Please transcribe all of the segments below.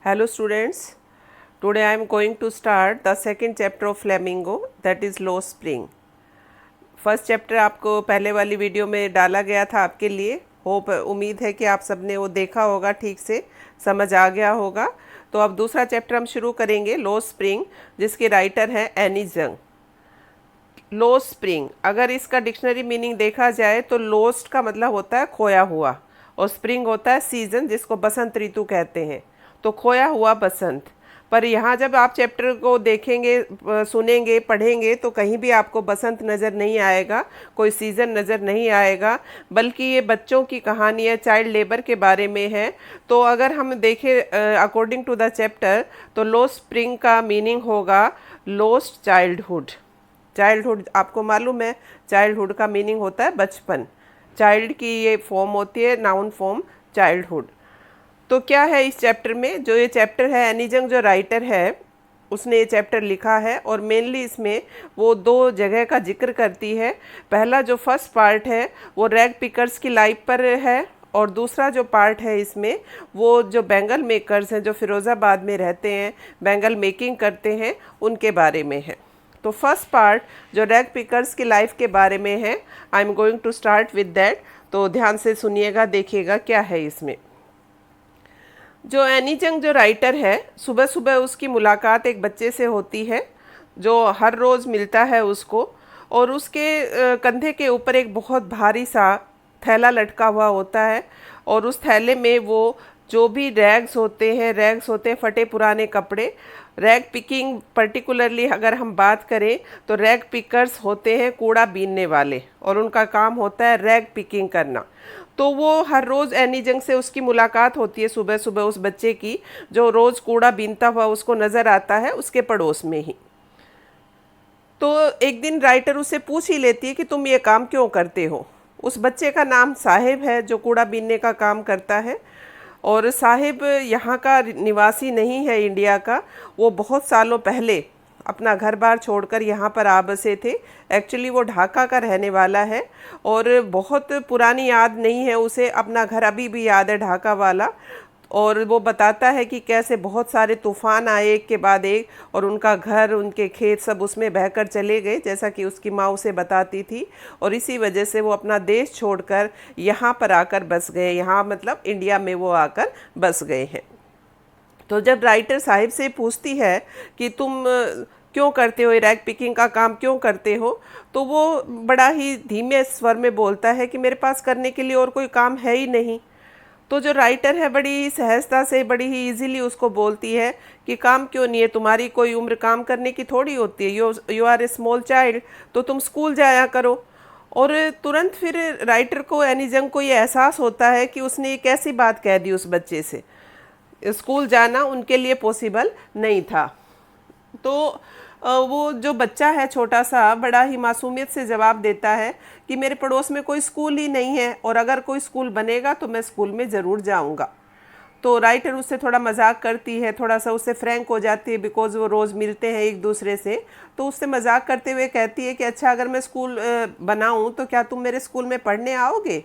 Hello students, today I am going to start the second chapter of Flamingo, that is Low Spring. First chapter आपको पहले वाली video में डाला गया था आपके लिए। होप उम्मीद है कि आप सबने वो देखा होगा, ठीक से समझ आ गया होगा। तो अब दूसरा चैप्टर हम शुरू करेंगे, लो स्प्रिंग, जिसके राइटर हैं एनी जंग। लो स्प्रिंग, अगर इसका डिक्शनरी मीनिंग देखा जाए तो लोस्ट का मतलब होता है खोया हुआ, और स्प्रिंग होता है सीजन, जिसको बसंत ऋतु कहते हैं। तो खोया हुआ बसंत। पर यहाँ जब आप चैप्टर को देखेंगे, सुनेंगे, पढ़ेंगे तो कहीं भी आपको बसंत नज़र नहीं आएगा, कोई सीज़न नज़र नहीं आएगा, बल्कि ये बच्चों की कहानी है, चाइल्ड लेबर के बारे में है। तो अगर हम देखें अकॉर्डिंग टू द चैप्टर, तो लो स्प्रिंग का मीनिंग होगा लोस्ट चाइल्डहुड। चाइल्डहुड आपको मालूम है, चाइल्डहुड का मीनिंग होता है बचपन। चाइल्ड की ये फॉर्म होती है, नाउन फॉर्म चाइल्डहुड। तो क्या है इस चैप्टर में, जो ये चैप्टर है, एनी जंग जो राइटर है उसने ये चैप्टर लिखा है, और मेनली इसमें वो दो जगह का जिक्र करती है। पहला जो फर्स्ट पार्ट है वो रैग पिकर्स की लाइफ पर है, और दूसरा जो पार्ट है इसमें वो जो बैंगल मेकर्स हैं, जो फिरोज़ाबाद में रहते हैं, बैंगल मेकिंग करते हैं, उनके बारे में है। तो फर्स्ट पार्ट जो रैग पिकर्स की लाइफ के बारे में है, I am going to start with that. तो ध्यान से सुनिएगा, देखिएगा क्या है इसमें। जो एनी जंग जो राइटर है, सुबह सुबह उसकी मुलाकात एक बच्चे से होती है जो हर रोज़ मिलता है उसको, और उसके कंधे के ऊपर एक बहुत भारी सा थैला लटका हुआ होता है, और उस थैले में वो जो भी रैग्स होते हैं फटे पुराने कपड़े। रैग पिकिंग पर्टिकुलरली अगर हम बात करें तो रैग पिकर्स होते हैं कूड़ा बीनने वाले, और उनका काम होता है रैग पिकिंग करना। तो वो हर रोज़ एनी जंग से उसकी मुलाकात होती है सुबह सुबह, उस बच्चे की जो रोज़ कूड़ा बीनता हुआ उसको नज़र आता है उसके पड़ोस में ही। तो एक दिन राइटर उससे पूछ ही लेती है कि तुम ये काम क्यों करते हो। उस बच्चे का नाम साहिब है, जो कूड़ा बीनने का काम करता है। और साहिब यहाँ का निवासी नहीं है इंडिया का, वो बहुत सालों पहले अपना घर बार छोड़कर यहाँ पर आ बसे थे। एक्चुअली वो ढाका का रहने वाला है, और बहुत पुरानी याद नहीं है उसे, अपना घर अभी भी याद है ढाका वाला। और वो बताता है कि कैसे बहुत सारे तूफ़ान आए एक के बाद एक, और उनका घर, उनके खेत सब उसमें बहकर चले गए, जैसा कि उसकी माँ उसे बताती थी। और इसी वजह से वो अपना देश छोड़कर यहाँ पर आकर बस गए, यहाँ मतलब इंडिया में वो आकर बस गए हैं। तो जब राइटर साहिब से पूछती है कि तुम क्यों करते हो, रैग पिकिंग का काम क्यों करते हो, तो वो बड़ा ही धीमे स्वर में बोलता है कि मेरे पास करने के लिए और कोई काम है ही नहीं। तो जो राइटर है बड़ी सहजता से, बड़ी ही इजीली उसको बोलती है कि काम क्यों नहीं है, तुम्हारी कोई उम्र काम करने की थोड़ी होती है, you are a small child, तो तुम स्कूल जाया करो। और तुरंत फिर राइटर को, एनी जंग को ये एहसास होता है कि उसने एक ऐसी बात कह दी उस बच्चे से। स्कूल जाना उनके लिए पॉसिबल नहीं था। तो वो जो बच्चा है छोटा सा, बड़ा ही मासूमियत से जवाब देता है कि मेरे पड़ोस में कोई स्कूल ही नहीं है, और अगर कोई स्कूल बनेगा तो मैं स्कूल में ज़रूर जाऊंगा। तो राइटर उससे थोड़ा मजाक करती है, थोड़ा सा उससे फ्रैंक हो जाती है, बिकॉज़ वो रोज़ मिलते हैं एक दूसरे से। तो उससे मजाक करते हुए कहती है कि अच्छा, अगर मैं स्कूल बनाऊं तो क्या तुम मेरे स्कूल में पढ़ने आओगे।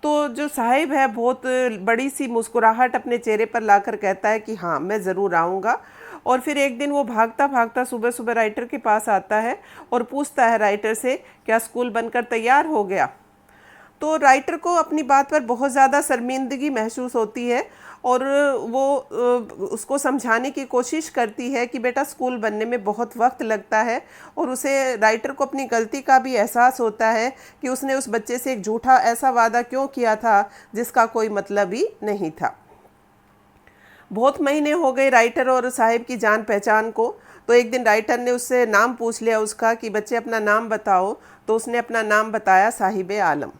तो जो साहिब है बहुत बड़ी सी मुस्कुराहट अपने चेहरे पर लाकर कहता है कि हाँ, मैं ज़रूर आऊँगा। और फिर एक दिन वो भागता भागता सुबह सुबह राइटर के पास आता है और पूछता है राइटर से, क्या स्कूल बनकर तैयार हो गया। तो राइटर को अपनी बात पर बहुत ज़्यादा शर्मिंदगी महसूस होती है, और वो उसको समझाने की कोशिश करती है कि बेटा, स्कूल बनने में बहुत वक्त लगता है। और उसे, राइटर को अपनी गलती का भी एहसास होता है कि उसने उस बच्चे से एक झूठा ऐसा वादा क्यों किया था जिसका कोई मतलब ही नहीं था। बहुत महीने हो गए राइटर और साहिब की जान पहचान को। तो एक दिन राइटर ने उससे नाम पूछ लिया उसका कि बच्चे अपना नाम बताओ। तो उसने अपना नाम बताया, साहिब आलम।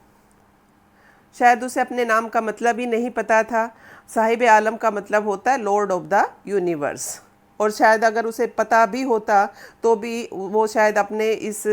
शायद उसे अपने नाम का मतलब ही नहीं पता था। साहिब आलम का मतलब होता है लॉर्ड ऑफ द यूनिवर्स, और शायद अगर उसे पता भी होता तो भी वो शायद अपने इस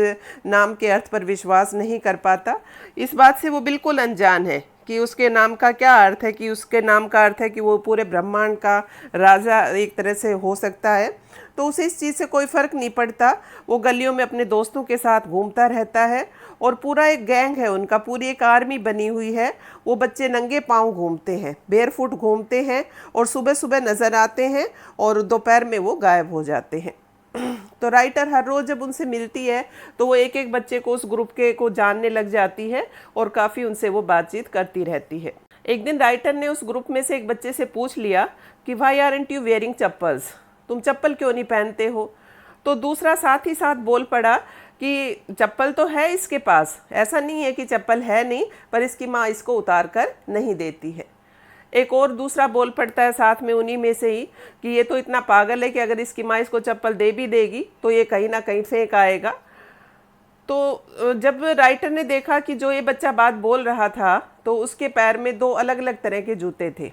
नाम के अर्थ पर विश्वास नहीं कर पाता। इस बात से वो बिल्कुल अनजान है कि उसके नाम का क्या अर्थ है, कि उसके नाम का अर्थ है कि वो पूरे ब्रह्मांड का राजा एक तरह से हो सकता है। तो उसे इस चीज़ से कोई फ़र्क नहीं पड़ता, वो गलियों में अपने दोस्तों के साथ घूमता रहता है और पूरा एक गैंग है उनका, पूरी एक आर्मी बनी हुई है। वो बच्चे नंगे पाँव घूमते हैं, बेयरफुट घूमते हैं और सुबह सुबह नज़र आते हैं और दोपहर में वो गायब हो जाते हैं। तो राइटर हर रोज़ जब उनसे मिलती है तो वो एक एक बच्चे को उस ग्रुप के को जानने लग जाती है और काफ़ी उनसे वो बातचीत करती रहती है। एक दिन राइटर ने उस ग्रुप में से एक बच्चे से पूछ लिया कि why aren't you wearing chappals, तुम चप्पल क्यों नहीं पहनते हो। तो दूसरा साथ ही साथ बोल पड़ा कि चप्पल तो है इसके पास, ऐसा नहीं है कि चप्पल है नहीं, पर इसकी माँ इसको उतार कर नहीं देती है। एक और दूसरा बोल पड़ता है साथ में उन्हीं में से ही कि ये तो इतना पागल है कि अगर इसकी माँ इसको चप्पल दे भी देगी तो ये कहीं ना कहीं फेंक आएगा। तो जब राइटर ने देखा कि जो ये बच्चा बात बोल रहा था तो उसके पैर में दो अलग अलग तरह के जूते थे,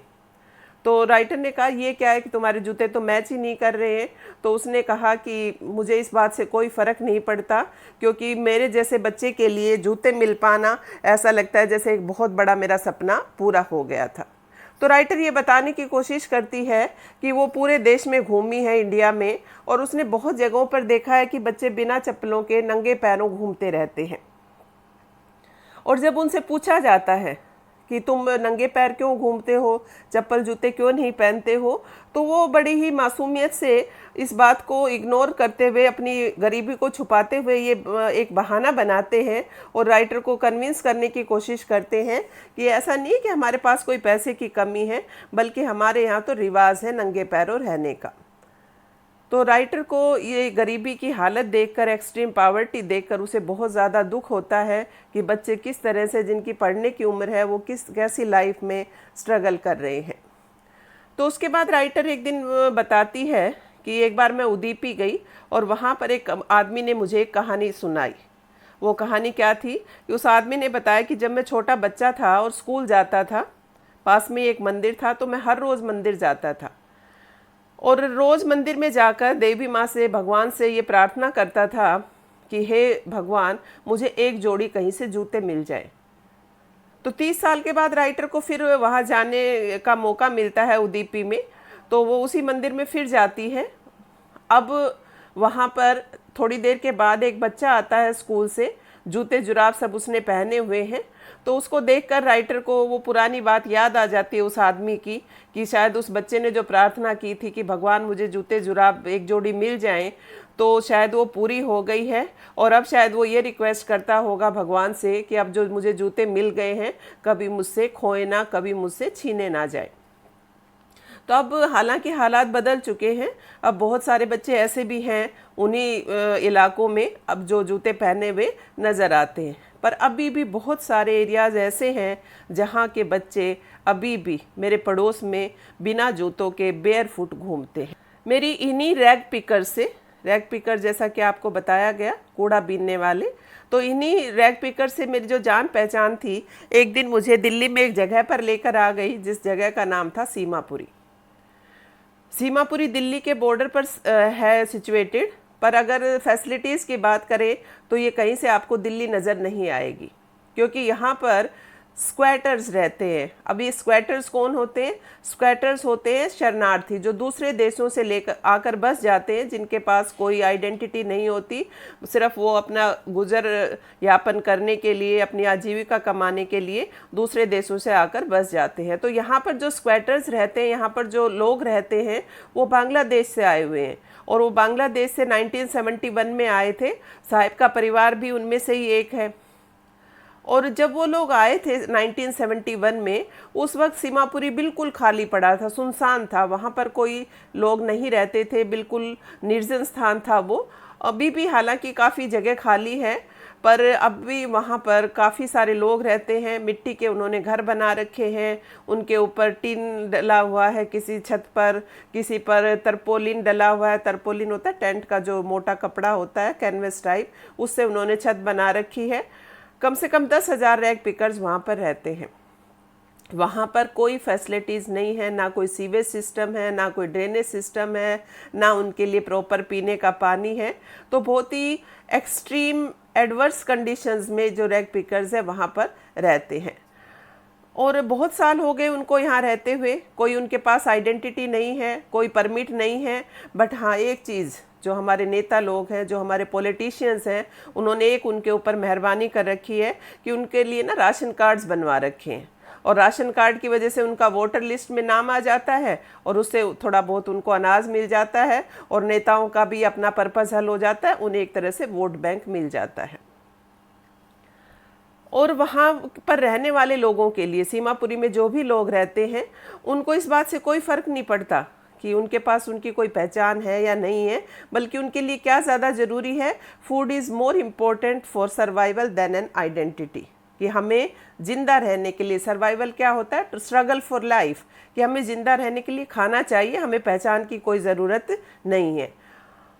तो राइटर ने कहा ये क्या है कि तुम्हारे जूते तो मैच ही नहीं कर रहे हैं। तो उसने कहा कि मुझे इस बात से कोई फ़र्क नहीं पड़ता, क्योंकि मेरे जैसे बच्चे के लिए जूते मिल पाना ऐसा लगता है जैसे एक बहुत बड़ा मेरा सपना पूरा हो गया था। तो राइटर ये बताने की कोशिश करती है कि वो पूरे देश में घूमी है, इंडिया में, और उसने बहुत जगहों पर देखा है कि बच्चे बिना चप्पलों के नंगे पैरों घूमते रहते हैं। और जब उनसे पूछा जाता है कि तुम नंगे पैर क्यों घूमते हो, चप्पल जूते क्यों नहीं पहनते हो, तो वो बड़ी ही मासूमियत से इस बात को इग्नोर करते हुए, अपनी गरीबी को छुपाते हुए ये एक बहाना बनाते हैं और राइटर को कन्विंस करने की कोशिश करते हैं कि ऐसा नहीं कि हमारे पास कोई पैसे की कमी है, बल्कि हमारे यहाँ तो रिवाज है नंगे पैरों रहने का। तो राइटर को ये गरीबी की हालत देखकर, एक्सट्रीम पावर्टी देखकर उसे बहुत ज़्यादा दुख होता है कि बच्चे किस तरह से, जिनकी पढ़ने की उम्र है, वो कैसी लाइफ में स्ट्रगल कर रहे हैं। तो उसके बाद राइटर एक दिन बताती है कि एक बार मैं उदीपी गई और वहाँ पर एक आदमी ने मुझे एक कहानी सुनाई। वो कहानी क्या थी कि उस आदमी ने बताया कि जब मैं छोटा बच्चा था और स्कूल जाता था, पास में एक मंदिर था, तो मैं हर रोज़ मंदिर जाता था और रोज़ मंदिर में जाकर देवी माँ से, भगवान से ये प्रार्थना करता था कि हे भगवान, मुझे एक जोड़ी कहीं से जूते मिल जाए। तो 30 साल के बाद राइटर को फिर वहाँ जाने का मौका मिलता है उदीपी में, तो वो उसी मंदिर में फिर जाती है। अब वहाँ पर थोड़ी देर के बाद एक बच्चा आता है स्कूल से, जूते जुराब सब उसने पहने हुए हैं। तो उसको देखकर राइटर को वो पुरानी बात याद आ जाती है उस आदमी की, कि शायद उस बच्चे ने जो प्रार्थना की थी कि भगवान मुझे जूते जुराब एक जोड़ी मिल जाएं, तो शायद वो पूरी हो गई है। और अब शायद वो ये रिक्वेस्ट करता होगा भगवान से कि अब जो मुझे जूते मिल गए हैं, कभी मुझसे खोए ना, कभी मुझसे छीने ना जाए। तो अब हालांकि हालात बदल चुके हैं, अब बहुत सारे बच्चे ऐसे भी हैं उन्हीं इलाकों में अब जो जूते पहने हुए नज़र आते हैं, पर अभी भी बहुत सारे एरियाज़ ऐसे हैं जहाँ के बच्चे अभी भी मेरे पड़ोस में बिना जूतों के बेयर फुट घूमते हैं। मेरी इन्हीं रैग पिकर से, रैग पिकर जैसा कि आपको बताया गया कूड़ा बीनने वाले, तो इन्हीं रैग पिकर से मेरी जो जान पहचान थी, एक दिन मुझे दिल्ली में एक जगह पर लेकर आ गई जिस जगह का नाम था सीमापुरी। सीमापुरी दिल्ली के बॉर्डर पर है सिचुएटेड, पर अगर फैसिलिटीज़ की बात करें तो ये कहीं से आपको दिल्ली नज़र नहीं आएगी, क्योंकि यहाँ पर स्क्वैटर्स रहते हैं। अब ये स्क्वैटर्स कौन होते हैं? स्क्वैटर्स होते हैं शरणार्थी, जो दूसरे देशों से लेकर आकर बस जाते हैं, जिनके पास कोई आइडेंटिटी नहीं होती, सिर्फ वो अपना गुजर यापन करने के लिए, अपनी आजीविका कमाने के लिए दूसरे देशों से आकर बस जाते हैं। तो यहाँ पर जो स्क्वैटर्स रहते हैं, यहाँ पर जो लोग रहते हैं, वो बांग्लादेश से आए हुए हैं, और वो बांग्लादेश से 1971 में आए थे। साहिब का परिवार भी उनमें से ही एक है। और जब वो लोग आए थे 1971 में, उस वक्त सीमापुरी बिल्कुल खाली पड़ा था, सुनसान था, वहाँ पर कोई लोग नहीं रहते थे, बिल्कुल निर्जन स्थान था वो। अभी भी हालांकि काफ़ी जगह खाली है, पर अब भी वहाँ पर काफ़ी सारे लोग रहते हैं। मिट्टी के उन्होंने घर बना रखे हैं, उनके ऊपर टीन डला हुआ है, किसी छत पर, किसी पर तरपोलिन डला हुआ है। तरपोलिन होता है टेंट का जो मोटा कपड़ा होता है, कैनवस टाइप, उससे उन्होंने छत बना रखी है। कम से कम 10,000 रैग पिकर्स वहाँ पर रहते हैं। वहाँ पर कोई फैसिलिटीज़ नहीं है, ना कोई सीवेज सिस्टम है, ना कोई ड्रेनेज सिस्टम है, ना उनके लिए प्रॉपर पीने का पानी है। तो बहुत ही एक्सट्रीम एडवर्स कंडीशंस में जो रैग पिकर्स है वहाँ पर रहते हैं। और बहुत साल हो गए उनको यहाँ रहते हुए, कोई उनके पास आइडेंटिटी नहीं है, कोई परमिट नहीं है। बट हाँ, एक चीज़ जो हमारे नेता लोग हैं, जो हमारे पॉलिटिशियंस हैं, उन्होंने एक उनके ऊपर मेहरबानी कर रखी है कि उनके लिए ना राशन कार्ड्स बनवा रखे हैं, और राशन कार्ड की वजह से उनका वोटर लिस्ट में नाम आ जाता है, और उससे थोड़ा बहुत उनको अनाज मिल जाता है, और नेताओं का भी अपना पर्पज़ हल हो जाता है, उन्हें एक तरह से वोट बैंक मिल जाता है। और वहाँ पर रहने वाले लोगों के लिए, सीमापुरी में जो भी लोग रहते हैं, उनको इस बात से कोई फ़र्क नहीं पड़ता कि उनके पास उनकी कोई पहचान है या नहीं है, बल्कि उनके लिए क्या ज़्यादा ज़रूरी है, food is more important for survival than an identity. कि हमें ज़िंदा रहने के लिए, सर्वाइवल क्या होता है, टू स्ट्रगल फॉर लाइफ, कि हमें ज़िंदा रहने के लिए खाना चाहिए, हमें पहचान की कोई ज़रूरत नहीं है।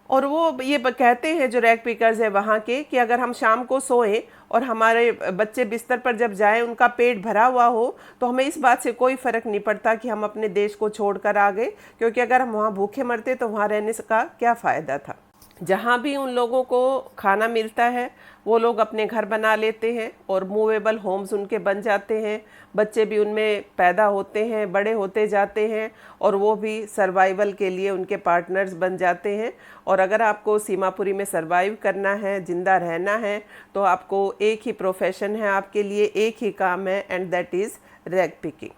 और वो ये कहते हैं जो रैग पिकर्स है वहाँ के, कि अगर हम शाम को सोएं और हमारे बच्चे बिस्तर पर जब जाएं उनका पेट भरा हुआ हो, तो हमें इस बात से कोई फ़र्क नहीं पड़ता कि हम अपने देश को छोड़कर आ गए, क्योंकि अगर हम वहाँ भूखे मरते तो वहाँ रहने का क्या फ़ायदा था। जहाँ भी उन लोगों को खाना मिलता है वो लोग अपने घर बना लेते हैं, और मूवेबल होम्स उनके बन जाते हैं, बच्चे भी उनमें पैदा होते हैं, बड़े होते जाते हैं, और वो भी सर्वाइवल के लिए उनके पार्टनर्स बन जाते हैं। और अगर आपको सीमापुरी में सर्वाइव करना है, ज़िंदा रहना है, तो आपको एक ही प्रोफेशन है आपके लिए, एक ही काम है, and that is rag picking.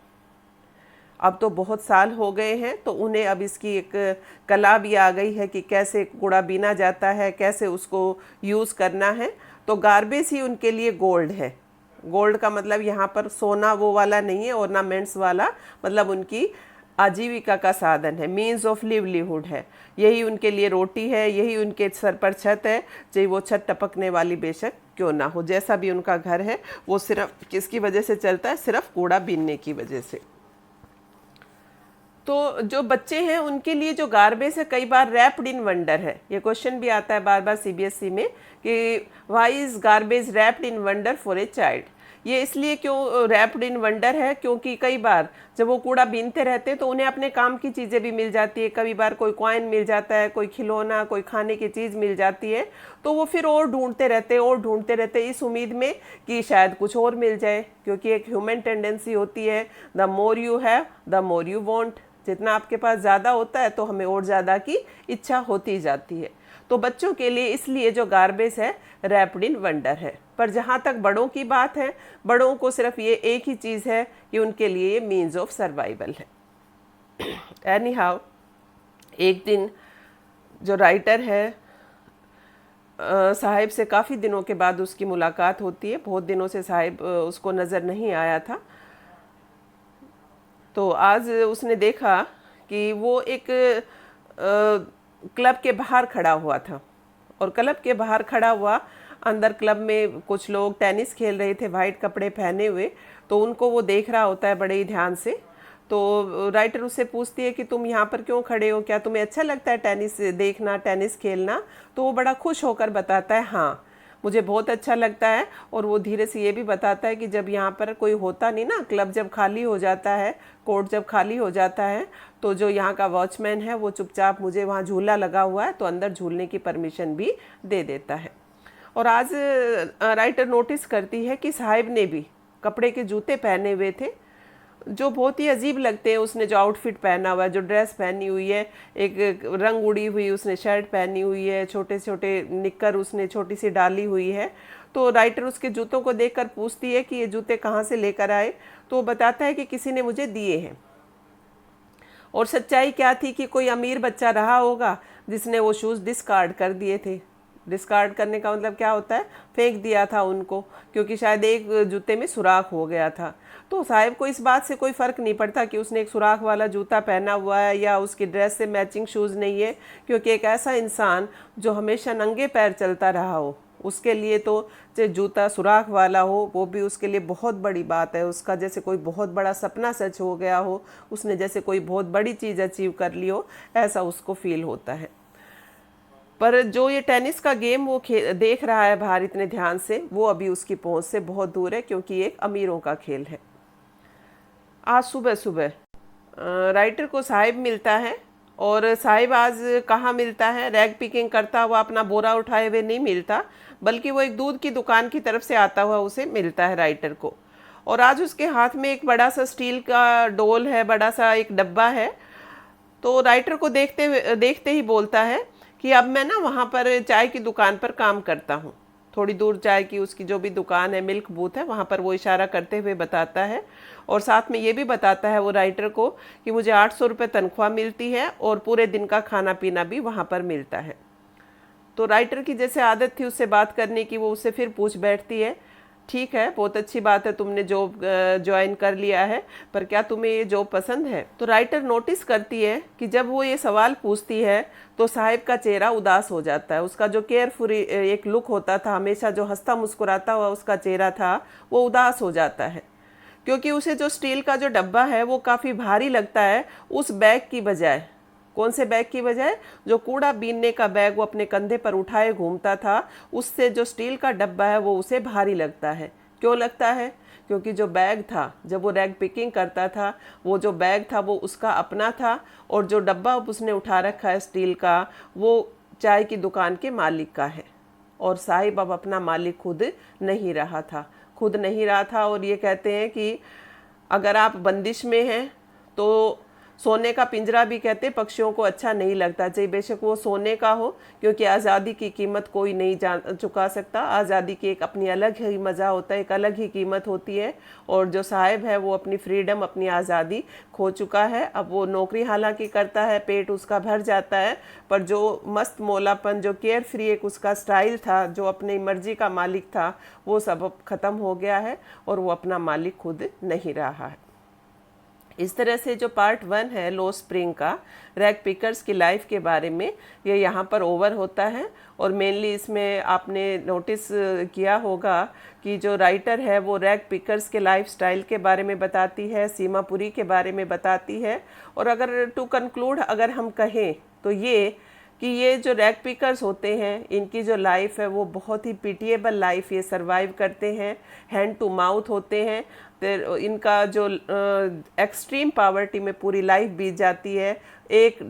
अब तो बहुत साल हो गए हैं, तो उन्हें अब इसकी एक कला भी आ गई है कि कैसे कूड़ा बीना जाता है, कैसे उसको यूज़ करना है। तो गार्बेज ही उनके लिए गोल्ड है। गोल्ड का मतलब यहाँ पर सोना वो वाला नहीं है, ऑर्नामेंट्स वाला, मतलब उनकी आजीविका का साधन है, मीन्स ऑफ लिवलीहुड है। यही उनके लिए रोटी है, यही उनके सर पर छत है, चाहे वो छत टपकने वाली बेशक क्यों ना हो। जैसा भी उनका घर है वो सिर्फ किसकी वजह से चलता है, सिर्फ कूड़ा बीनने की वजह से। तो जो बच्चे हैं उनके लिए जो गार्बेज है कई बार रैप्ड इन वंडर है। ये क्वेश्चन भी आता है बार बार सीबीएसई में कि why is garbage wrapped in wonder for a child. ये इसलिए क्यों रैप्ड इन वंडर है, क्योंकि कई बार जब वो कूड़ा बीनते रहते हैं तो उन्हें अपने काम की चीज़ें भी मिल जाती है। कई बार कोई कॉइन मिल जाता है, कोई खिलौना, कोई खाने की चीज़ मिल जाती है, तो वो फिर और ढूंढते रहते हैं, और ढूंढते रहते हैं, इस उम्मीद में कि शायद कुछ और मिल जाए, क्योंकि एक ह्यूमन टेंडेंसी होती है, the more you have the more you want. जितना आपके पास ज़्यादा होता है तो हमें और ज़्यादा की इच्छा होती जाती है। तो बच्चों के लिए इसलिए जो गार्बेज है रैप्ड इन वंडर है। पर जहाँ तक बड़ों की बात है, बड़ों को सिर्फ ये एक ही चीज़ है कि उनके लिए ये मीन्स ऑफ सर्वाइवल है। एनी हाउ, एक दिन जो राइटर है साहिब से काफ़ी दिनों के बाद उसकी मुलाकात होती है। बहुत दिनों से साहिब उसको नज़र नहीं आया था। तो आज उसने देखा कि वो एक क्लब के बाहर खड़ा हुआ था, और क्लब के बाहर खड़ा हुआ, अंदर क्लब में कुछ लोग टेनिस खेल रहे थे वाइट कपड़े पहने हुए, तो उनको वो देख रहा होता है बड़े ही ध्यान से। तो राइटर उससे पूछती है कि तुम यहाँ पर क्यों खड़े हो, क्या तुम्हें अच्छा लगता है टेनिस देखना, टेनिस खेलना? तो वो बड़ा खुश होकर बताता है हाँ मुझे बहुत अच्छा लगता है। और वो धीरे से ये भी बताता है कि जब यहाँ पर कोई होता नहीं ना, क्लब जब खाली हो जाता है, कोर्ट जब खाली हो जाता है, तो जो यहाँ का वॉचमैन है वो चुपचाप, मुझे वहाँ झूला लगा हुआ है तो अंदर झूलने की परमिशन भी दे देता है। और आज राइटर नोटिस करती है कि साहिब ने भी कपड़े के जूते पहने हुए थे जो बहुत ही अजीब लगते हैं। उसने जो आउटफिट पहना हुआ है, जो ड्रेस पहनी हुई है, एक रंग उड़ी हुई उसने शर्ट पहनी हुई है, छोटे छोटे निक्कर उसने छोटी सी डाली हुई है। तो राइटर उसके जूतों को देखकर पूछती है कि ये जूते कहाँ से लेकर आए? तो वो बताता है कि किसी ने मुझे दिए हैं। और सच्चाई क्या थी कि कोई अमीर बच्चा रहा होगा जिसने वो शूज़ डिस्कार्ड कर दिए थे। डिस्कार्ड करने का मतलब क्या होता है, फेंक दिया था उनको, क्योंकि शायद एक जूते में सुराख हो गया था। तो साहिब को इस बात से कोई फ़र्क नहीं पड़ता कि उसने एक सुराख वाला जूता पहना हुआ है या उसकी ड्रेस से मैचिंग शूज़ नहीं है, क्योंकि एक ऐसा इंसान जो हमेशा नंगे पैर चलता रहा हो, उसके लिए तो चाहे जूता सुराख वाला हो वो भी उसके लिए बहुत बड़ी बात है। उसका जैसे कोई बहुत बड़ा सपना सच हो गया हो, उसने जैसे कोई बहुत बड़ी चीज़ अचीव कर ली हो, ऐसा उसको फील होता है। पर जो ये टेनिस का गेम वो देख रहा है बाहर इतने ध्यान से, वो अभी उसकी पहुंच से बहुत दूर है, क्योंकि ये एक अमीरों का खेल है। आज सुबह सुबह राइटर को साहिब मिलता है, और साहिब आज कहाँ मिलता है, रैग पिकिंग करता हुआ अपना बोरा उठाए हुए नहीं मिलता, बल्कि वो एक दूध की दुकान की तरफ से आता हुआ उसे मिलता है राइटर को। और आज उसके हाथ में एक बड़ा सा स्टील का डोल है, बड़ा सा एक डब्बा है। तो राइटर को देखते ही बोलता है कि अब मैं ना वहाँ पर चाय की दुकान पर काम करता हूँ। थोड़ी दूर चाय की उसकी जो भी दुकान है, मिल्क बूथ है, वहाँ पर वो इशारा करते हुए बताता है। और साथ में ये भी बताता है वो राइटर को कि मुझे 800 रुपये तनख्वाह मिलती है और पूरे दिन का खाना पीना भी वहाँ पर मिलता है। तो राइटर की जैसे आदत थी उससे बात करने की, वो उससे फिर पूछ बैठती है, ठीक है, बहुत अच्छी बात है, तुमने जॉब ज्वाइन कर लिया है, पर क्या तुम्हें ये जॉब पसंद है? तो राइटर नोटिस करती है कि जब वो ये सवाल पूछती है तो साहिब का चेहरा उदास हो जाता है। उसका जो केयरफुल एक लुक होता था, हमेशा जो हंसता मुस्कुराता हुआ उसका चेहरा था, वो उदास हो जाता है, क्योंकि उसे जो स्टील का जो डब्बा है वो काफ़ी भारी लगता है उस बैग की बजाय। कौन से बैग की बजाय? जो कूड़ा बीनने का बैग वो अपने कंधे पर उठाए घूमता था, उससे जो स्टील का डब्बा है वो उसे भारी लगता है। क्यों लगता है? क्योंकि जो बैग था, जब वो रैग पिकिंग करता था, वो जो बैग था वो उसका अपना था, और जो डब्बा उसने उठा रखा है स्टील का, वो चाय की दुकान के मालिक का है। और साहिब अब अपना मालिक खुद नहीं रहा था। और ये कहते हैं कि अगर आप बंदिश में हैं तो सोने का पिंजरा भी कहते पक्षियों को अच्छा नहीं लगता, चाहे बेशक वो सोने का हो, क्योंकि आज़ादी की कीमत कोई नहीं जान चुका सकता। आज़ादी की एक अपनी अलग ही मज़ा होता है, एक अलग ही कीमत होती है। और जो साहिब है वो अपनी फ्रीडम, अपनी आज़ादी खो चुका है। अब वो नौकरी हालांकि करता है, पेट उसका भर जाता है, पर जो मस्त मौलापन, जो केयर फ्री एक उसका स्टाइल था, जो अपनी मर्जी का मालिक था, वो सब अब ख़त्म हो गया है और वो अपना मालिक खुद नहीं रहा है। इस तरह से जो पार्ट 1 है लो स्प्रिंग का, रैग पिकर्स की लाइफ के बारे में, ये यहाँ पर ओवर होता है। और मेनली इसमें आपने नोटिस किया होगा कि जो राइटर है वो रैग पिकर्स के लाइफ स्टाइल के बारे में बताती है, सीमापुरी के बारे में बताती है। और अगर टू कंक्लूड अगर हम कहें तो ये जो रैग पिकर्स होते हैं, इनकी जो लाइफ है वो बहुत ही पिटिएबल लाइफ ये सरवाइव करते हैं, हैंड टू माउथ होते हैं। फिर इनका जो एक्सट्रीम पावर्टी में पूरी लाइफ बीत जाती है, एक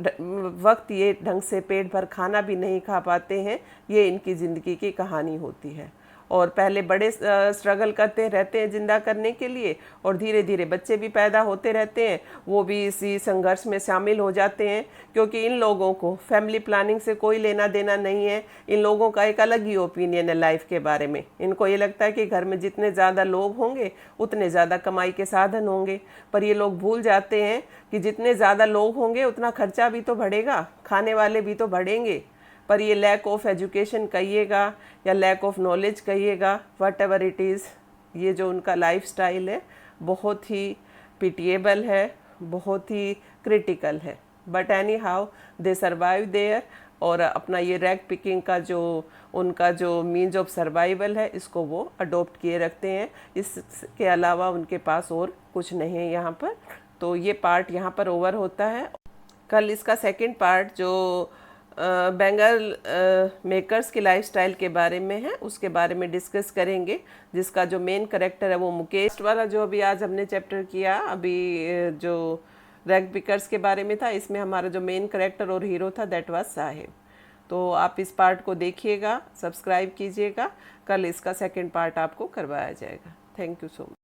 वक्त ये ढंग से पेट भर खाना भी नहीं खा पाते हैं। ये इनकी ज़िंदगी की कहानी होती है। और पहले बड़े स्ट्रगल करते रहते हैं जिंदा करने के लिए, और धीरे धीरे बच्चे भी पैदा होते रहते हैं, वो भी इसी संघर्ष में शामिल हो जाते हैं, क्योंकि इन लोगों को फैमिली प्लानिंग से कोई लेना देना नहीं है। इन लोगों का एक अलग ही ओपिनियन है लाइफ के बारे में। इनको ये लगता है कि घर में जितने ज़्यादा लोग होंगे उतने ज़्यादा कमाई के साधन होंगे, पर ये लोग भूल जाते हैं कि जितने ज़्यादा लोग होंगे उतना खर्चा भी तो बढ़ेगा, खाने वाले भी तो बढ़ेंगे। पर ये लैक ऑफ एजुकेशन कहिएगा या लैक ऑफ नॉलेज कहिएगा, वट एवर इट इज़, ये जो उनका लाइफ स्टाइल है बहुत ही पिटिएबल है, बहुत ही क्रिटिकल है। But anyhow they survive there, और अपना ये रैग पिकिंग का जो उनका जो मीन्स ऑफ सर्वाइवल है, इसको वो अडोप्ट किए रखते हैं। इसके अलावा उनके पास और कुछ नहीं है यहाँ पर। तो ये पार्ट यहाँ पर ओवर होता है। कल इसका सेकंड पार्ट जो बेंगल मेकर्स की लाइफस्टाइल के बारे में है, उसके बारे में डिस्कस करेंगे, जिसका जो मेन करेक्टर है वो मुकेश वाला जो अभी आज हमने चैप्टर किया, अभी जो रैग पिकर्स के बारे में था, इसमें हमारा जो मेन करेक्टर और हीरो था दैट वाज साहिब। तो आप इस पार्ट को देखिएगा, सब्सक्राइब कीजिएगा, कल इसका सेकंड पार्ट आपको करवाया जाएगा। Thank you so much.